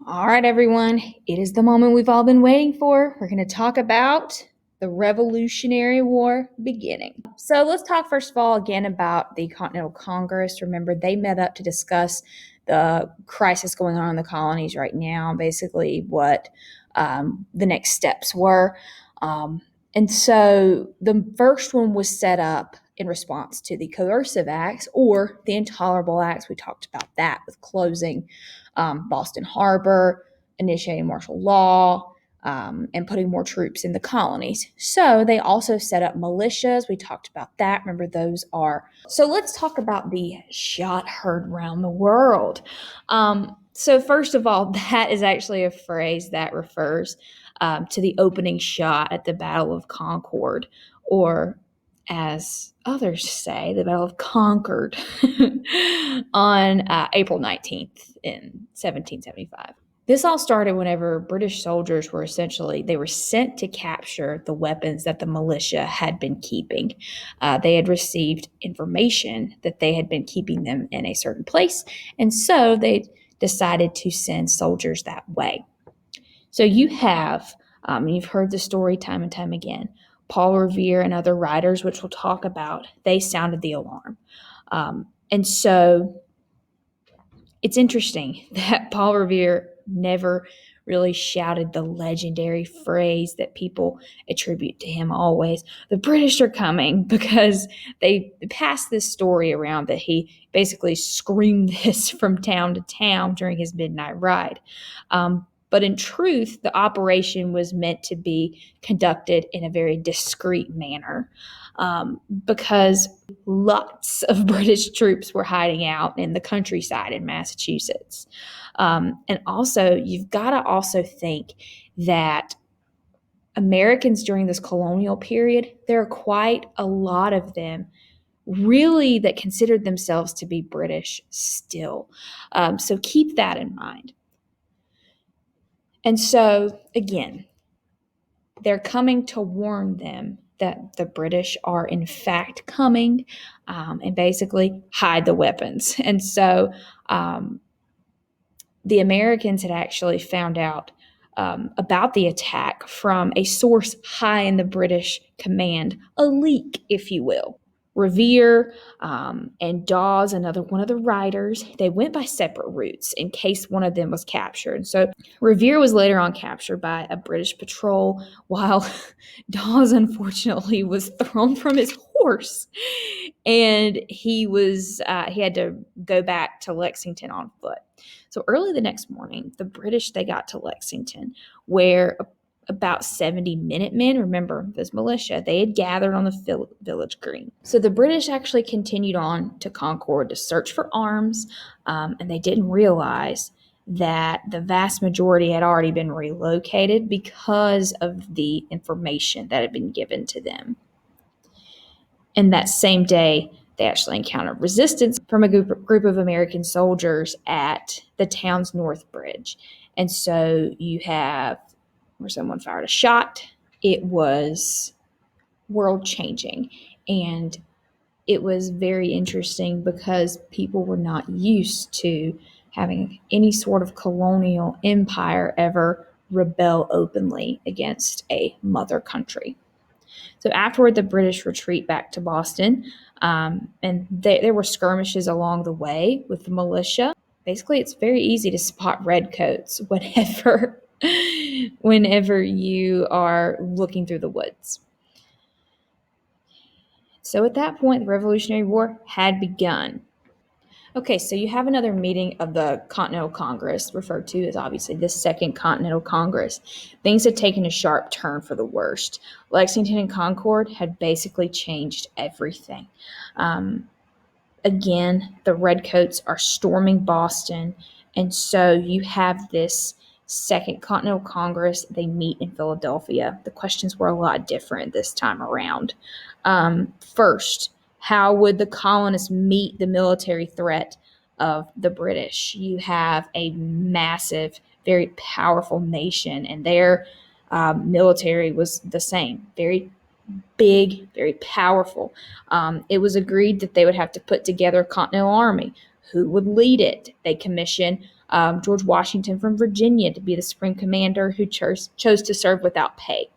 All right, everyone, it is the moment we've all been waiting for. We're going to talk about the Revolutionary War beginning. So let's talk first of all again about the Continental Congress. Remember, they met up to discuss the crisis going on in the colonies right now, basically what the next steps were. And so the first one was set up in response to the coercive acts or the intolerable acts. We talked about that with closing Boston Harbor, initiating martial law, and putting more troops in the colonies. So they also set up militias. We talked about that. Remember, those are. So let's talk about the shot heard round the world. So, first of all, that is actually a phrase that refers to the opening shot at the Battle of Concord, or as others say, the Battle of Concord on April 19th in 1775. This all started whenever British soldiers were sent to capture the weapons that the militia had been keeping. They had received information that they had been keeping them in a certain place, and so they decided to send soldiers that way. So you have, you've heard the story time and time again, Paul Revere and other writers, which we'll talk about, they sounded the alarm. And so it's interesting that Paul Revere never really shouted the legendary phrase that people attribute to him always, the British are coming, because they passed this story around that he basically screamed this from town to town during his midnight ride. But in truth, the operation was meant to be conducted in a very discreet manner, because lots of British troops were hiding out in the countryside in Massachusetts. And also, you've got to also think that Americans during this colonial period, there are quite a lot of them really that considered themselves to be British still. So keep that in mind. And so, again, they're coming to warn them that the British are in fact coming, and basically hide the weapons. And so the Americans had actually found out about the attack from a source high in the British command, a leak, if you will. Revere and Dawes, another one of the writers, they went by separate routes in case one of them was captured. So Revere was later on captured by a British patrol, while Dawes unfortunately was thrown from his horse, and he had to go back to Lexington on foot. So early the next morning, the British, they got to Lexington, where about 70 Minutemen, remember this militia, they had gathered on the village green. So the British actually continued on to Concord to search for arms, and they didn't realize that the vast majority had already been relocated because of the information that had been given to them. And that same day, they actually encountered resistance from a group of American soldiers at the town's North Bridge. And so you have where someone fired a shot. It was world changing. And it was very interesting because people were not used to having any sort of colonial empire ever rebel openly against a mother country. So afterward, the British retreat back to Boston, and there were skirmishes along the way with the militia. Basically, it's very easy to spot redcoats whenever you are looking through the woods. So at that point, the Revolutionary War had begun. Okay, so you have another meeting of the Continental Congress, referred to as obviously the Second Continental Congress. Things had taken a sharp turn for the worst. Lexington and Concord had basically changed everything. Again, the Redcoats are storming Boston, and so you have this Second Continental Congress. They meet in Philadelphia. The questions were a lot different this time around. First, how would the colonists meet the military threat of the British? You have a massive, very powerful nation, and their military was the same, very big, very powerful. It was agreed that they would have to put together a Continental Army. Who would lead it? They commissioned George Washington from Virginia to be the supreme commander who chose to serve without pay.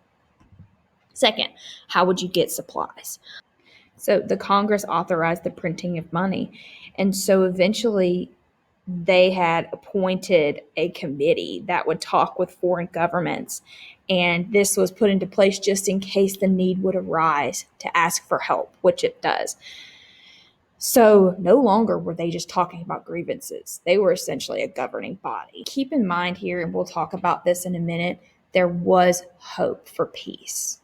Second, how would you get supplies? So the Congress authorized the printing of money. And so eventually they had appointed a committee that would talk with foreign governments. And this was put into place just in case the need would arise to ask for help, which it does. So no longer were they just talking about grievances. They were essentially a governing body. Keep in mind here, and we'll talk about this in a minute, there was hope for peace.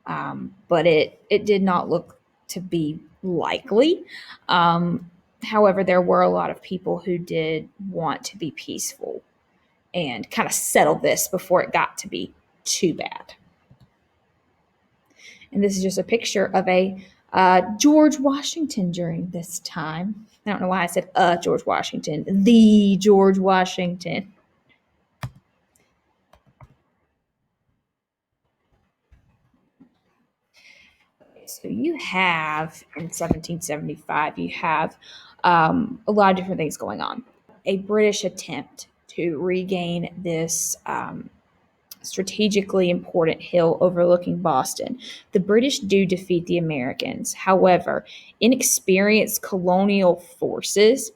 But it did not look to be likely. However, there were a lot of people who did want to be peaceful and kind of settle this before it got to be too bad. And this is just a picture of a George Washington during this time. I don't know why I said George Washington, the George Washington. So you have in 1775, you have a lot of different things going on. A British attempt to regain this strategically important hill overlooking Boston. The British do defeat the Americans. However, inexperienced colonial forces,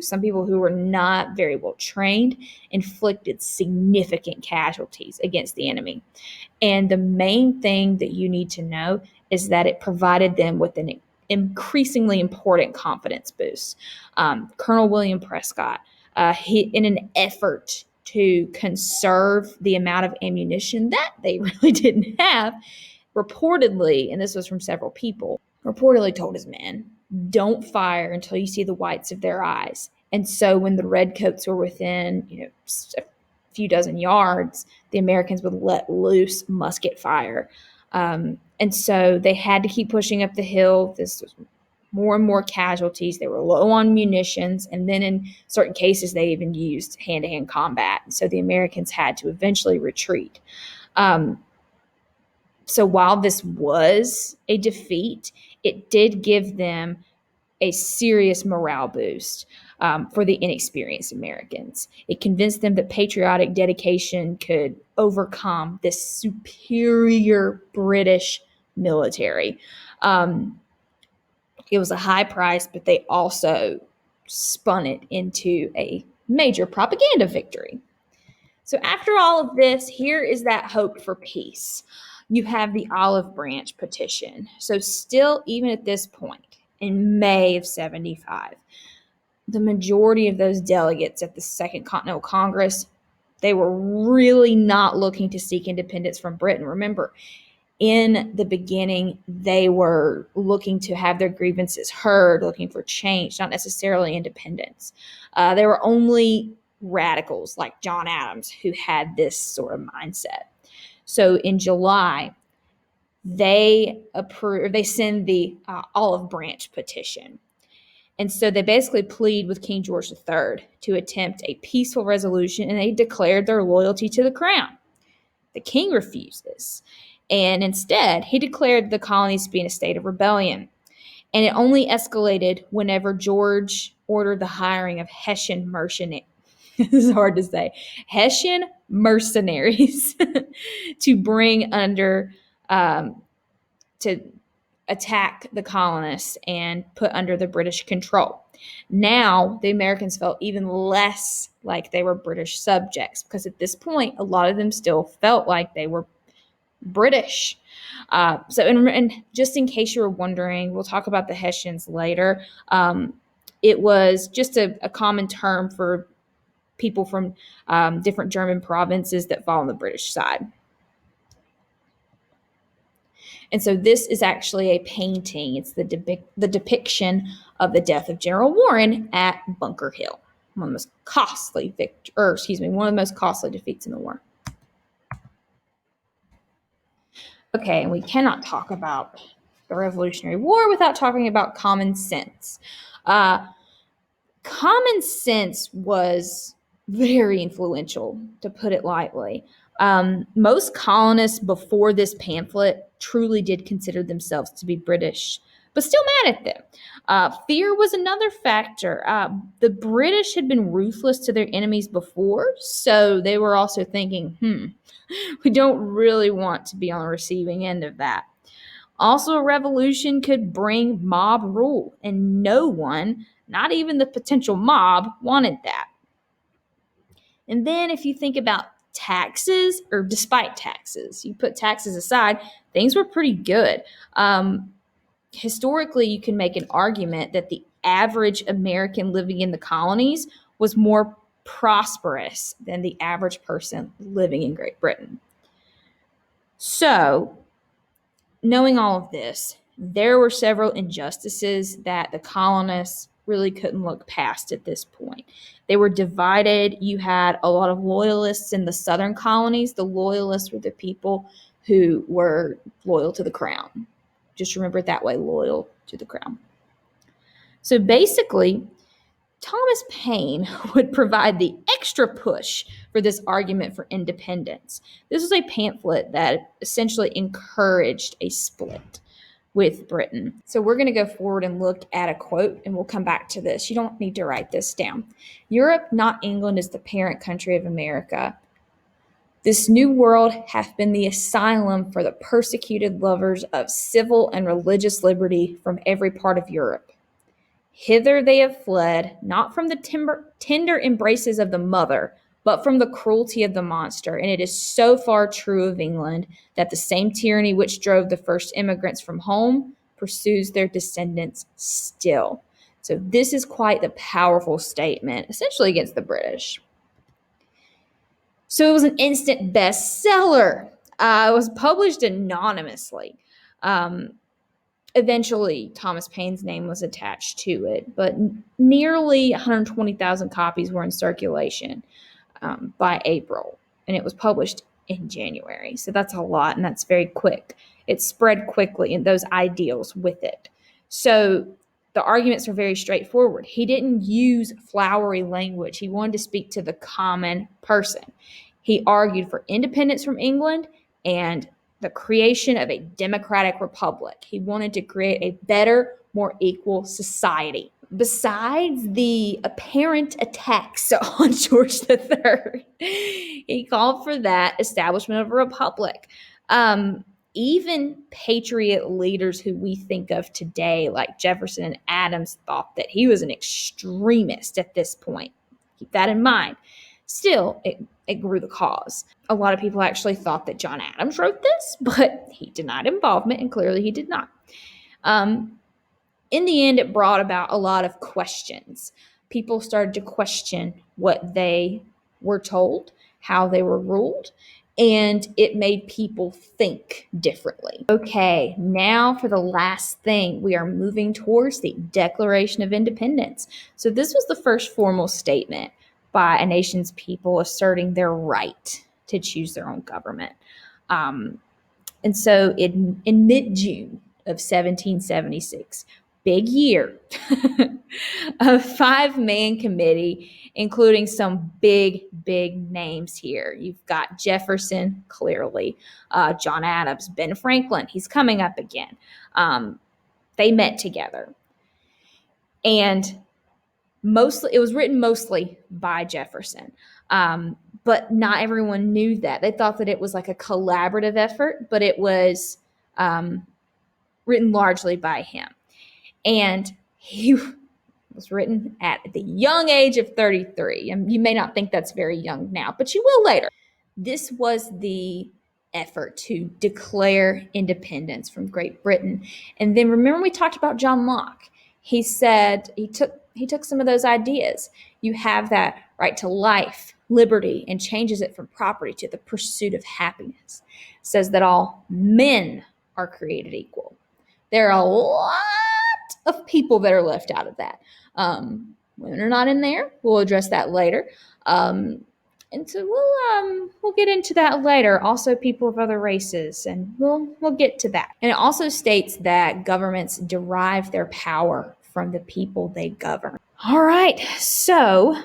some people who were not very well trained, inflicted significant casualties against the enemy. And the main thing that you need to know is that it provided them with an increasingly important confidence boost. Colonel William Prescott, in an effort to conserve the amount of ammunition that they really didn't have, reportedly, and this was from several people, reportedly told his men, don't fire until you see the whites of their eyes. And so when the redcoats were within, a few dozen yards, the Americans would let loose musket fire. And so they had to keep pushing up the hill. This was more and more casualties. They were low on munitions. And then in certain cases, they even used hand-to-hand combat. So the Americans had to eventually retreat. So while this was a defeat, it did give them a serious morale boost for the inexperienced Americans. It convinced them that patriotic dedication could overcome this superior British military. It was a high price, but they also spun it into a major propaganda victory. So after all of this, here is that hope for peace. You have the Olive Branch petition. So still, even at this point, in May of 75, the majority of those delegates at the Second Continental Congress, they were really not looking to seek independence from Britain. Remember, in the beginning, they were looking to have their grievances heard, looking for change, not necessarily independence. There were only radicals like John Adams who had this sort of mindset. So in July, they send the Olive Branch petition. And so they basically plead with King George III to attempt a peaceful resolution, and they declared their loyalty to the crown. The king refuses, and instead he declared the colonies to be in a state of rebellion. And it only escalated whenever George ordered the hiring of Hessian mercenaries. This is hard to say. Hessian mercenaries to bring under to attack the colonists and put under the British control. Now, the Americans felt even less like they were British subjects because at this point, a lot of them still felt like they were British. And just in case you were wondering, we'll talk about the Hessians later. It was just a common term for people from different German provinces that fall on the British side. And so this is actually a painting. It's the depiction of the death of General Warren at Bunker Hill, one of the most costly one of the most costly defeats in the war. Okay, and we cannot talk about the Revolutionary War without talking about common sense. Common sense was very influential, to put it lightly. Most colonists before this pamphlet truly did consider themselves to be British, but still mad at them. Fear was another factor. The British had been ruthless to their enemies before, so they were also thinking, we don't really want to be on the receiving end of that. Also, a revolution could bring mob rule, and no one, not even the potential mob, wanted that. And then if you think about taxes, or despite taxes, you put taxes aside, things were pretty good. Historically, you can make an argument that the average American living in the colonies was more prosperous than the average person living in Great Britain. So, knowing all of this, there were several injustices that the colonists really couldn't look past at this point. They were divided. You had a lot of loyalists in the southern colonies. The loyalists were the people who were loyal to the crown. Just remember it that way, loyal to the crown. So basically, Thomas Paine would provide the extra push for this argument for independence. This was a pamphlet that essentially encouraged a split with Britain. So we're going to go forward and look at a quote, and we'll come back to this. You don't need to write this down. Europe, not England, is the parent country of America. This new world hath been the asylum for the persecuted lovers of civil and religious liberty from every part of Europe. Hither they have fled, not from the tender embraces of the mother, but from the cruelty of the monster. And it is so far true of England that the same tyranny which drove the first immigrants from home pursues their descendants still. So this is quite the powerful statement, essentially against the British. So it was an instant bestseller. It was published anonymously. Eventually, Thomas Paine's name was attached to it, but nearly 120,000 copies were in circulation by April, and it was published in January. So that's a lot, and that's very quick. It spread quickly, and those ideals with it. So the arguments are very straightforward. He didn't use flowery language. He wanted to speak to the common person. He argued for independence from England and the creation of a democratic republic. He wanted to create a better, more equal society. Besides the apparent attacks on George III, he called for that establishment of a republic. Even patriot leaders who we think of today, like Jefferson and Adams, thought that he was an extremist at this point. Keep that in mind. Still, it grew the cause. A lot of people actually thought that John Adams wrote this, but he denied involvement, and clearly he did not. In the end, it brought about a lot of questions. People started to question what they were told, how they were ruled, and it made people think differently. Okay, now for the last thing, we are moving towards the Declaration of Independence. So this was the first formal statement by a nation's people asserting their right to choose their own government. And so in mid-June of 1776, big year, a 5-man committee, including some big names here. You've got Jefferson, clearly, John Adams, Ben Franklin, he's coming up again. They met together. And it was written mostly by Jefferson, but not everyone knew that. They thought that it was like a collaborative effort, but it was written largely by him. And he was written at the young age of 33. And you may not think that's very young now, but you will later. This was the effort to declare independence from Great Britain. And then remember we talked about John Locke. He said he took some of those ideas. You have that right to life, liberty, and changes it from property to the pursuit of happiness. Says that all men are created equal. There are a lot of people that are left out of that. Women are not in there. We'll address that later. And so we'll get into that later. Also, people of other races, and we'll get to that. And it also states that governments derive their power from the people they govern. All right, so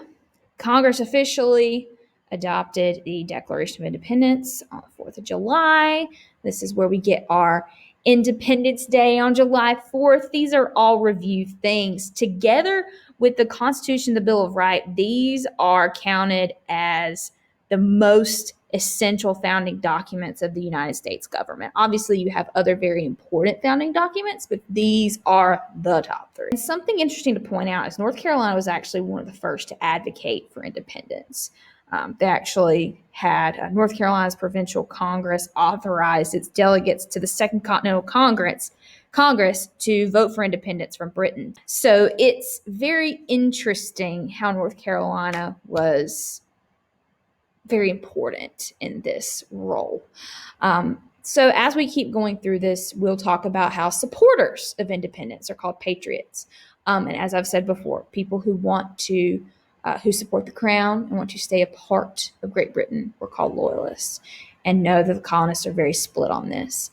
Congress officially adopted the Declaration of Independence on the 4th of July. This is where we get our Independence Day on July 4th. These are all review things. Together with the Constitution, the Bill of Rights, these are counted as the most essential founding documents of the United States government. Obviously, you have other very important founding documents, but these are the top three. And something interesting to point out is North Carolina was actually one of the first to advocate for independence. They actually had North Carolina's Provincial Congress authorized its delegates to the Second Continental Congress to vote for independence from Britain. So it's very interesting how North Carolina was very important in this role. So as we keep going through this, we'll talk about how supporters of independence are called patriots. And as I've said before, people who want to who support the crown and want to stay a part of Great Britain were called loyalists. And know that the colonists are very split on this.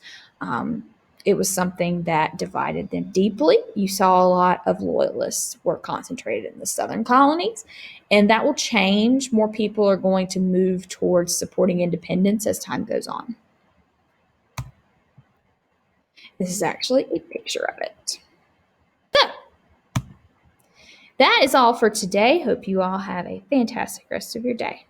It was something that divided them deeply. You saw a lot of loyalists were concentrated in the southern colonies, and that will change. More people are going to move towards supporting independence as time goes on. This is actually a picture of it. So, that is all for today. Hope you all have a fantastic rest of your day.